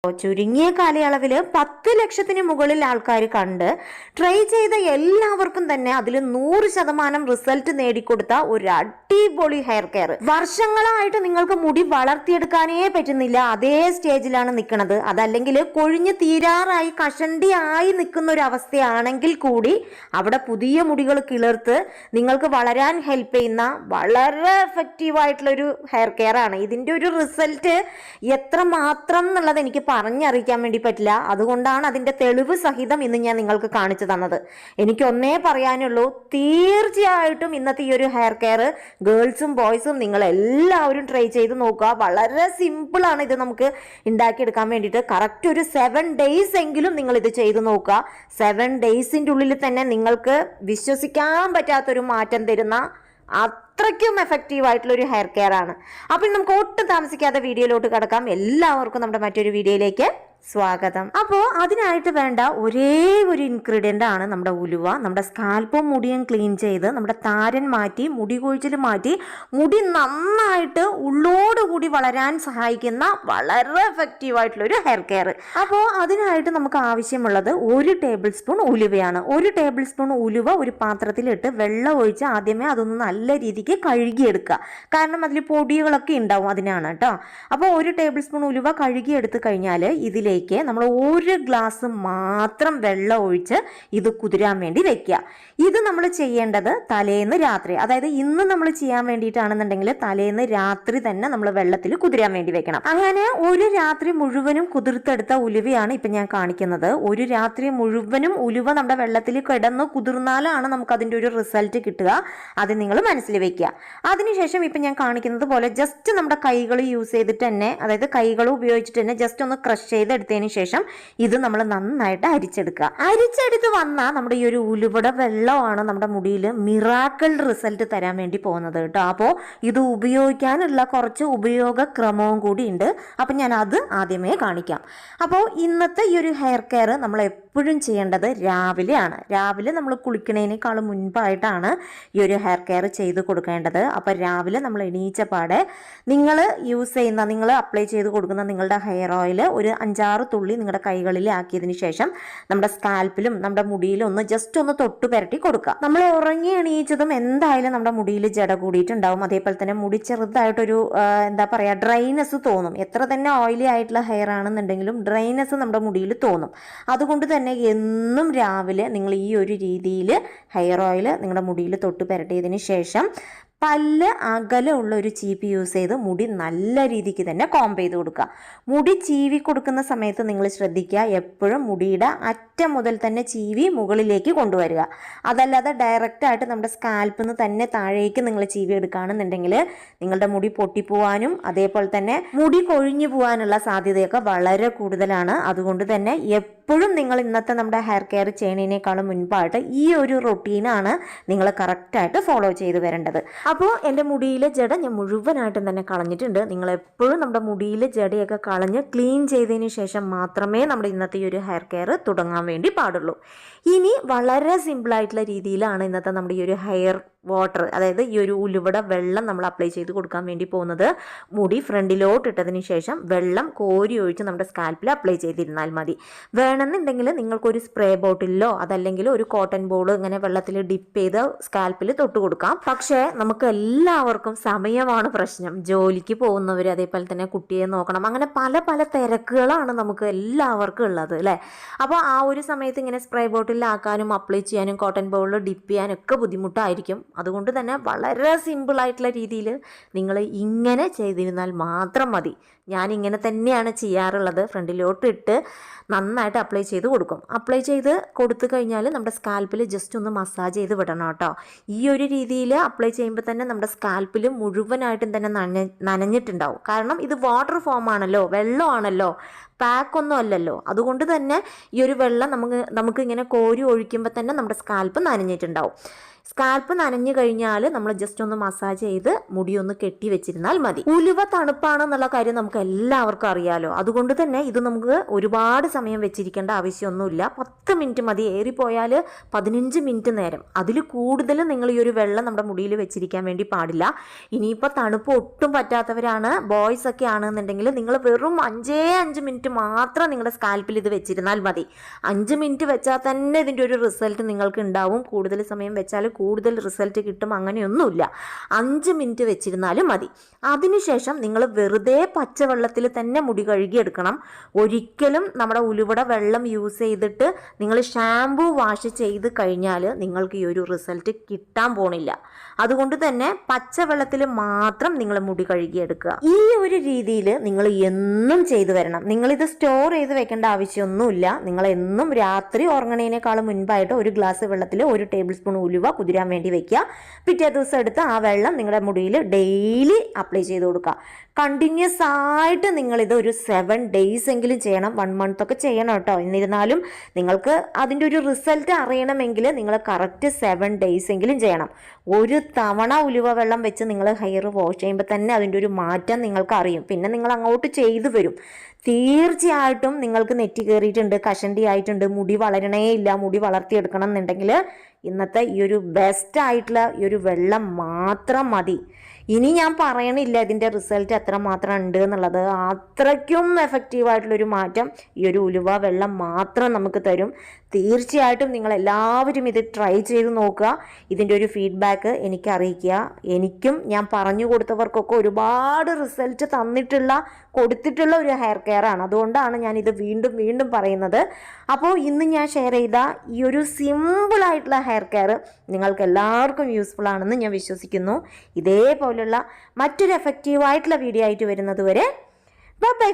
ചുരുങ്ങിയ കാലയളവിൽ 10 ലക്ഷത്തിന് മുകളിൽ ആൾക്കാർ കണ്ട് ട്രൈ ചെയ്ത എല്ലാവർക്കും തന്നെ അതിൽ 100% റിസൾട്ട് നേടിക്കൊടുത്ത ഒരു അടിപൊളി ഹെയർ കെയർ. വർഷങ്ങളായിട്ട് നിങ്ങൾക്ക് മുടി വളർത്തിയെടുക്കാനേ പറ്റുന്നില്ല, അതേ സ്റ്റേജിലാണ് നിൽക്കുന്നത്. അതല്ലെങ്കിൽ കൊഴിഞ്ഞ് തീരാറായി കഷണ്ടിയായി നിൽക്കുന്ന ഒരു അവസ്ഥയാണെങ്കിൽ കൂടി അവിടെ പുതിയ മുടികൾ കിളിർത്ത് നിങ്ങൾക്ക് വളരാൻ ഹെൽപ്പ് ചെയ്യുന്ന വളരെ എഫക്റ്റീവായിട്ടുള്ളൊരു ഹെയർ കെയർ ആണ്. ഇതിൻ്റെ ഒരു റിസൾട്ട് എത്രമാത്രം എന്നുള്ളത് എനിക്ക് പറഞ്ഞറിയിക്കാൻ വേണ്ടി പറ്റില്ല. അതുകൊണ്ടാണ് അതിൻ്റെ തെളിവ് സഹിതം ഇന്ന് ഞാൻ നിങ്ങൾക്ക് കാണിച്ചു തന്നത്. എനിക്കൊന്നേ പറയാനുള്ളൂ, തീർച്ചയായിട്ടും ഇന്നത്തെ ഈ ഒരു ഹെയർ കെയർ ഗേൾസും ബോയ്സും നിങ്ങൾ എല്ലാവരും ട്രൈ ചെയ്ത് നോക്കുക. വളരെ സിമ്പിളാണ് ഇത് നമുക്ക് ഉണ്ടാക്കിയെടുക്കാൻ വേണ്ടിയിട്ട്. കറക്റ്റ് ഒരു 7 days എങ്കിലും നിങ്ങൾ ഇത് ചെയ്ത് നോക്കുക. 7 daysൻ്റെ ഉള്ളിൽ തന്നെ നിങ്ങൾക്ക് വിശ്വസിക്കാൻ പറ്റാത്തൊരു മാറ്റം തരുന്ന അത്രയ്ക്കും എഫക്റ്റീവ് ആയിട്ടുള്ള ഒരു ഹെയർ കെയർ ആണ്. അപ്പോൾ നമുക്ക് ഒട്ടും താമസിക്കാതെ വീഡിയോയിലോട്ട് കിടക്കാം. എല്ലാവർക്കും നമ്മുടെ മറ്റൊരു വീഡിയോയിലേക്ക് സ്വാഗതം. അപ്പോൾ അതിനായിട്ട് വേണ്ട ഒരേ ഒരു ഇൻഗ്രീഡിയൻ്റ് ആണ് നമ്മുടെ ഉലുവ. നമ്മുടെ സ്കാൽപ്പും മുടിയും ക്ലീൻ ചെയ്ത് നമ്മുടെ താരൻ മാറ്റി മുടി കൊഴിച്ചിൽ മാറ്റി മുടി നന്നായിട്ട് ഉള്ളോടുകൂടി വളരാൻ സഹായിക്കുന്ന വളരെ എഫക്റ്റീവ് ആയിട്ടുള്ള ഒരു ഹെയർ കെയർ. അപ്പോൾ അതിനായിട്ട് നമുക്ക് ആവശ്യമുള്ളത് 1 ടേബിൾ സ്പൂൺ ഉലുവയാണ്. 1 ടേബിൾ സ്പൂൺ ഉലുവ ഒരു പാത്രത്തിലിട്ട് വെള്ളം ഒഴിച്ച് ആദ്യമേ അതൊന്ന് നല്ല രീതിക്ക് കഴുകിയെടുക്കുക. കാരണം അതിൽ പൊടികളൊക്കെ ഉണ്ടാവും, അതിനാണ് കേട്ടോ. അപ്പോൾ 1 ടേബിൾ സ്പൂൺ ഉലുവ കഴുകിയെടുത്ത് കഴിഞ്ഞാൽ ഇതിലേക്ക് നമ്മൾ 1 ഗ്ലാസ് മാത്രം വെള്ളം ഒഴിച്ച് ഇത് കുതിരാൻ വേണ്ടി വെക്കുക. ഇത് നമ്മൾ ചെയ്യേണ്ടത് തലേന്ന് രാത്രി, അതായത് ഇന്ന് നമ്മൾ ചെയ്യാൻ വേണ്ടിയിട്ടാണെന്നുണ്ടെങ്കിൽ തലേന്ന് രാത്രി തന്നെ നമ്മൾ വെള്ളത്തിൽ കുതിരാൻ വേണ്ടി വെക്കണം. അങ്ങനെ ഒരു രാത്രി മുഴുവനും കുതിർത്തെടുത്ത ഉലുവയാണ് ഇപ്പം ഞാൻ കാണിക്കുന്നത്. ഒരു രാത്രി മുഴുവനും ഉലുവ നമ്മുടെ വെള്ളത്തിൽ കിടന്ന് കുതിർന്നാലാണ് നമുക്ക് അതിൻ്റെ ഒരു റിസൾട്ട് കിട്ടുക. അത് നിങ്ങൾ മനസ്സിൽ വെക്കുക. അതിനുശേഷം ഇപ്പം ഞാൻ കാണിക്കുന്നത് പോലെ ജസ്റ്റ് നമ്മുടെ കൈകൾ യൂസ് ചെയ്തിട്ട് തന്നെ, അതായത് കൈകൾ ഉപയോഗിച്ചിട്ട് തന്നെ ജസ്റ്റ് ഒന്ന് ക്രഷ് ചെയ്തെടുത്തതിന് ശേഷം ഇത് നമ്മൾ നന്നായിട്ട് അരിച്ചെടുക്കുക. അരിച്ചെടുത്ത് വന്നാൽ നമ്മുടെ ഈ ഒരു ഉലുവയുടെ വെള്ളമാണ് നമ്മുടെ മുടിയിൽ മിറാക്കിൾ റിസൾട്ട് തരാൻ വേണ്ടി പോകുന്നത് കേട്ടോ. അപ്പോൾ ഇത് ഉപയോഗിക്കാനുള്ള കുറച്ച് ഉപയോഗക്രമവും കൂടി ഉണ്ട്. അപ്പം ഞാൻ അത് ആദ്യമേ കാണിക്കാം. അപ്പോൾ ഇന്നത്തെ ഈ ഒരു ഹെയർ കെയർ നമ്മൾ എപ്പോഴും ചെയ്യേണ്ടത് രാവിലെയാണ്. രാവിലെ നമ്മൾ കുളിക്കുന്നതിനേക്കാളും മുൻപായിട്ടാണ് ഈ ഒരു ഹെയർ കെയർ ചെയ്ത് കൊടുക്കേണ്ടത്. അപ്പോൾ രാവിലെ നമ്മൾ എണീച്ച പാടെ നിങ്ങൾ യൂസ് ചെയ്യുന്ന, നിങ്ങൾ അപ്ലൈ ചെയ്ത് കൊടുക്കുന്ന നിങ്ങളുടെ ഹെയർ ഓയിൽ ഒരു 5-6 തുള്ളി നിങ്ങളുടെ കൈകളിൽ ആക്കിയതിന് ശേഷം നമ്മുടെ സ്കാൽപ്പിലും നമ്മുടെ മുടിയിലും ഒന്ന് ജസ്റ്റ് ഒന്ന് തൊട്ട് പുരട്ടി കൊടുക്കുക. നമ്മൾ ഉറങ്ങി എണീച്ചതും എന്തായാലും നമ്മുടെ മുടിയിൽ ജട കൂടിയിട്ടുണ്ടാവും. അതേപോലെ തന്നെ മുടി ചെറുതായിട്ടൊരു എന്താ പറയുക, ഡ്രൈനെസ് തോന്നും. എത്ര തന്നെ ഓയിലി ആയിട്ടുള്ള ഹെയർ ആണെന്നുണ്ടെങ്കിലും ഡ്രൈനെസ് നമ്മുടെ മുടിയിൽ തോന്നും. അതുകൊണ്ട് തന്നെ എന്നും രാവിലെ നിങ്ങൾ ഈ ഒരു രീതിയിൽ ഹെയർ ഓയിൽ നിങ്ങളുടെ മുടിയിൽ തൊട്ട് പുരട്ടിയതിന് ശേഷം പല്ല് അകലമുള്ള ഒരു ചീപ്പ് യൂസ് ചെയ്ത് മുടി നല്ല രീതിക്ക് തന്നെ കോംബ് ചെയ്ത് കൊടുക്കുക. മുടി ചീവി കൊടുക്കുന്ന സമയത്ത് നിങ്ങൾ ശ്രദ്ധിക്കുക, എപ്പോഴും മുടിയുടെ അറ്റം മുതൽ തന്നെ ചീവി മുകളിലേക്ക് കൊണ്ടുവരിക. അതല്ലാതെ ഡയറക്റ്റായിട്ട് നമ്മുടെ സ്കാൽപ്പിൽ നിന്ന് തന്നെ താഴേക്ക് നിങ്ങൾ ചീവി എടുക്കുകയാണെന്നുണ്ടെങ്കിൽ നിങ്ങളുടെ മുടി പൊട്ടിപ്പോവാനും അതേപോലെ തന്നെ മുടി കൊഴിഞ്ഞു പോകാനുള്ള സാധ്യതയൊക്കെ വളരെ കൂടുതലാണ്. അതുകൊണ്ട് തന്നെ എപ്പോഴും നിങ്ങൾ ഇന്നത്തെ നമ്മുടെ ഹെയർ കെയർ ചെയ്യുന്നതിനേക്കാളും മുൻപായിട്ട് ഈ ഒരു റൊട്ടീനാണ് നിങ്ങൾ കറക്റ്റായിട്ട് ഫോളോ ചെയ്ത് വരേണ്ടത്. അപ്പോൾ എൻ്റെ മുടിയിലെ ജട ഞാൻ മുഴുവനായിട്ടും തന്നെ കളഞ്ഞിട്ടുണ്ട്. നിങ്ങൾ എപ്പോഴും നമ്മുടെ മുടിയിലെ ജടയൊക്കെ കളഞ്ഞ് ക്ലീൻ ചെയ്തതിന് ശേഷം മാത്രമേ നമ്മുടെ ഇന്നത്തെ ഈ ഒരു ഹെയർ കെയർ തുടങ്ങാൻ വേണ്ടി പാടുള്ളൂ. ഇനി വളരെ സിമ്പിളായിട്ടുള്ള രീതിയിലാണ് ഇന്നത്തെ നമ്മുടെ ഈ ഒരു ഹെയർ വാട്ടർ, അതായത് ഈ ഒരു ഉലുവയുടെ വെള്ളം നമ്മൾ അപ്ലൈ ചെയ്ത് കൊടുക്കാൻ വേണ്ടി പോകുന്നത്. മുടി ഫ്രണ്ടിലോട്ട് ഇട്ടതിന് ശേഷം വെള്ളം കോരി ഒഴിച്ച് നമ്മുടെ സ്കാൽപ്പിൽ അപ്ലൈ ചെയ്തിരുന്നാൽ മതി. വേണമെന്നുണ്ടെങ്കിൽ നിങ്ങൾക്കൊരു സ്പ്രേ ബോട്ടിലോ അതല്ലെങ്കിൽ ഒരു കോട്ടൺ ബോൾ ഇങ്ങനെ വെള്ളത്തിൽ ഡിപ്പ് ചെയ്ത് സ്കാൽപ്പിൽ തൊട്ട് കൊടുക്കാം. പക്ഷേ നമുക്ക് എല്ലാവർക്കും സമയമാണ് പ്രശ്നം. ജോലിക്ക് പോകുന്നവർ, അതേപോലെ തന്നെ കുട്ടിയെ നോക്കണം, അങ്ങനെ പല പല തിരക്കുകളാണ് നമുക്ക് എല്ലാവർക്കും ഉള്ളത് അല്ലേ. അപ്പോൾ ആ ഒരു സമയത്ത് ഇങ്ങനെ സ്പ്രേ ബോട്ടിലാക്കാനും അപ്ലൈ ചെയ്യാനും കോട്ടൺ ബോളിൽ ഡിപ്പ് ചെയ്യാനും ഒക്കെ ബുദ്ധിമുട്ടായിരിക്കും. അതുകൊണ്ട് തന്നെ വളരെ സിമ്പിളായിട്ടുള്ള രീതിയിൽ നിങ്ങൾ ഇങ്ങനെ ചെയ്തിരുന്നാൽ മാത്രം മതി. ഞാനിങ്ങനെ തന്നെയാണ് ചെയ്യാറുള്ളത്. ഫ്രണ്ടിലോട്ട് ഇട്ട് നന്നായിട്ട് അപ്ലൈ ചെയ്ത് കൊടുക്കും. അപ്ലൈ ചെയ്ത് കൊടുത്തു കഴിഞ്ഞാൽ നമ്മുടെ സ്കാൽപ്പിൽ ജസ്റ്റ് ഒന്ന് മസാജ് ചെയ്ത് വിടണം കേട്ടോ. ഈ ഒരു രീതിയിൽ അപ്ലൈ ചെയ്യുമ്പോൾ തന്നെ നമ്മുടെ സ്കാൽപ്പിൽ മുഴുവനായിട്ടും തന്നെ നനഞ്ഞിട്ടുണ്ടാവും. കാരണം ഇത് വാട്ടർ ഫോം ആണല്ലോ, വെള്ളമാണല്ലോ, പാക്കൊന്നും അല്ലല്ലോ. അതുകൊണ്ട് തന്നെ ഈ ഒരു വെള്ളം നമുക്ക് ഇങ്ങനെ കോരി ഒഴിക്കുമ്പോൾ തന്നെ നമ്മുടെ സ്കാൽപ്പ് നനഞ്ഞിട്ടുണ്ടാവും. സ്കാൽപ്പ് നനഞ്ഞു കഴിഞ്ഞാൽ നമ്മൾ ജസ്റ്റ് ഒന്ന് മസാജ് ചെയ്ത് മുടി ഒന്ന് കെട്ടി വെച്ചിരുന്നാൽ മതി. ഉലുവ തണുപ്പാണെന്നുള്ള കാര്യം നമുക്ക് എല്ലാവർക്കും അറിയാലോ. അതുകൊണ്ട് തന്നെ ഇത് നമുക്ക് ഒരുപാട് സമയം വെച്ചിരിക്കേണ്ട ആവശ്യമൊന്നുമില്ല. 10 മിനിറ്റ് മതി, ഏറിപ്പോയാൽ 15 മിനിറ്റ് നേരം. അതിൽ കൂടുതൽ നിങ്ങൾ ഈ ഒരു വെള്ളം നമ്മുടെ മുടിയിൽ വെച്ചിരിക്കാൻ വേണ്ടി പാടില്ല. ഇനിയിപ്പോൾ തണുപ്പ് ഒട്ടും പറ്റാത്തവരാണ്, ബോയ്സ് ഒക്കെ ആണെന്നുണ്ടെങ്കിൽ നിങ്ങൾ വെറും 5 മിനിറ്റ് മാത്രം നിങ്ങളുടെ സ്കാൽപ്പിൽ ഇത് വെച്ചിരുന്നാൽ മതി. 5 മിനിറ്റ് വെച്ചാൽ തന്നെ ഇതിൻ്റെ ഒരു റിസൾട്ട് നിങ്ങൾക്ക് ഉണ്ടാവും. കൂടുതൽ സമയം വെച്ചാൽ കൂടുതൽ റിസൾട്ട് കിട്ടും, അങ്ങനെയൊന്നുമില്ല. 5 മിനിറ്റ് വെച്ചിരുന്നാലും മതി. അതിനുശേഷം നിങ്ങൾ വെറുതെ പച്ചവെള്ളത്തിൽ തന്നെ മുടി കഴുകിയെടുക്കണം. ഒരിക്കലും നമ്മുടെ ഉലുവയുടെ വെള്ളം യൂസ് ചെയ്തിട്ട് നിങ്ങൾ ഷാംപൂ വാഷ് ചെയ്ത് കഴിഞ്ഞാൽ നിങ്ങൾക്ക് ഈ ഒരു റിസൾട്ട് കിട്ടാൻ പോണില്ല. അതുകൊണ്ട് തന്നെ പച്ചവെള്ളത്തിൽ മാത്രം നിങ്ങൾ മുടി കഴുകിയെടുക്കുക. ഈ ഒരു രീതിയിൽ നിങ്ങൾ എന്നും ചെയ്തു വരണം. നിങ്ങളിത് സ്റ്റോർ ചെയ്ത് വെക്കേണ്ട ആവശ്യമൊന്നുമില്ല. നിങ്ങൾ എന്നും രാത്രി ഉറങ്ങണേനേക്കാളും മുൻപായിട്ട് ഒരു ഗ്ലാസ് വെള്ളത്തിൽ 1 ടേബിൾ സ്പൂൺ ഉലുവ കുതിരാൻ വേണ്ടി വെക്കുക. പിറ്റേ ദിവസം എടുത്ത് ആ വെള്ളം നിങ്ങളുടെ മുടിയിൽ ഡെയിലി അപ്ലൈ ചെയ്ത് കൊടുക്കുക. കണ്ടിന്യൂസ് ആയിട്ട് നിങ്ങളിത് ഒരു 7 ഡേയ്സ് എങ്കിലും ചെയ്യണം. 1 മന്ത് ഒക്കെ ചെയ്യണം കേട്ടോ. എന്നിരുന്നാലും നിങ്ങൾക്ക് അതിൻ്റെ ഒരു റിസൾട്ട് അറിയണമെങ്കിൽ നിങ്ങൾ കറക്റ്റ് 7 ഡേയ്സ് എങ്കിലും ചെയ്യണം. ഒരു തവണ ഉലുവ വെള്ളം വെച്ച് നിങ്ങൾ ഹെയർ വാഷ് ചെയ്യുമ്പോൾ തന്നെ അതിൻ്റെ ഒരു മാറ്റം നിങ്ങൾക്ക് അറിയും. പിന്നെ നിങ്ങൾ അങ്ങോട്ട് ചെയ്തു വരും. തീർച്ചയായിട്ടും നിങ്ങൾക്ക് നെറ്റി കയറിയിട്ടുണ്ട്, കഷണ്ടി ആയിട്ടുണ്ട്, മുടി വളരണേ ഇല്ല, മുടി വളർത്തിയെടുക്കണം എന്നുണ്ടെങ്കിൽ ഇന്നത്തെ ഈ ഒരു ബെസ്റ്റ് ആയിട്ടുള്ള ഈ ഒരു വെള്ളം മാത്രം മതി. ഇനി ഞാൻ പറയണില്ല ഇതിൻ്റെ റിസൾട്ട് എത്രമാത്രം ഉണ്ട് എന്നുള്ളത്. അത്രയ്ക്കും എഫക്റ്റീവായിട്ടുള്ളൊരു മാറ്റം ഈ ഒരു ഉലുവ വെള്ളം മാത്രം നമുക്ക് തരും. തീർച്ചയായിട്ടും നിങ്ങൾ എല്ലാവരും ഇത് ട്രൈ ചെയ്ത് നോക്കുക. ഇതിൻ്റെ ഒരു ഫീഡ്ബാക്ക് എനിക്ക് അറിയിക്കുക. എനിക്കും ഞാൻ പറഞ്ഞു കൊടുത്തവർക്കൊക്കെ ഒരുപാട് റിസൾട്ട് കൊടുത്തിട്ടുള്ള ഒരു ഹെയർ കെയർ ആണ്. അതുകൊണ്ടാണ് ഞാനിത് വീണ്ടും വീണ്ടും പറയുന്നത്. അപ്പോൾ ഇന്ന് ഞാൻ ഷെയർ ചെയ്ത ഈ ഒരു സിമ്പിളായിട്ടുള്ള ഹെയർ കെയർ നിങ്ങൾക്ക് എല്ലാവർക്കും യൂസ്ഫുൾ ആണെന്ന് ഞാൻ വിശ്വസിക്കുന്നു. ഇതേപോലുള്ള മറ്റൊരു എഫക്റ്റീവായിട്ടുള്ള വീഡിയോ ആയിട്ട് വരുന്നത് വരെ ബൈ ബൈ.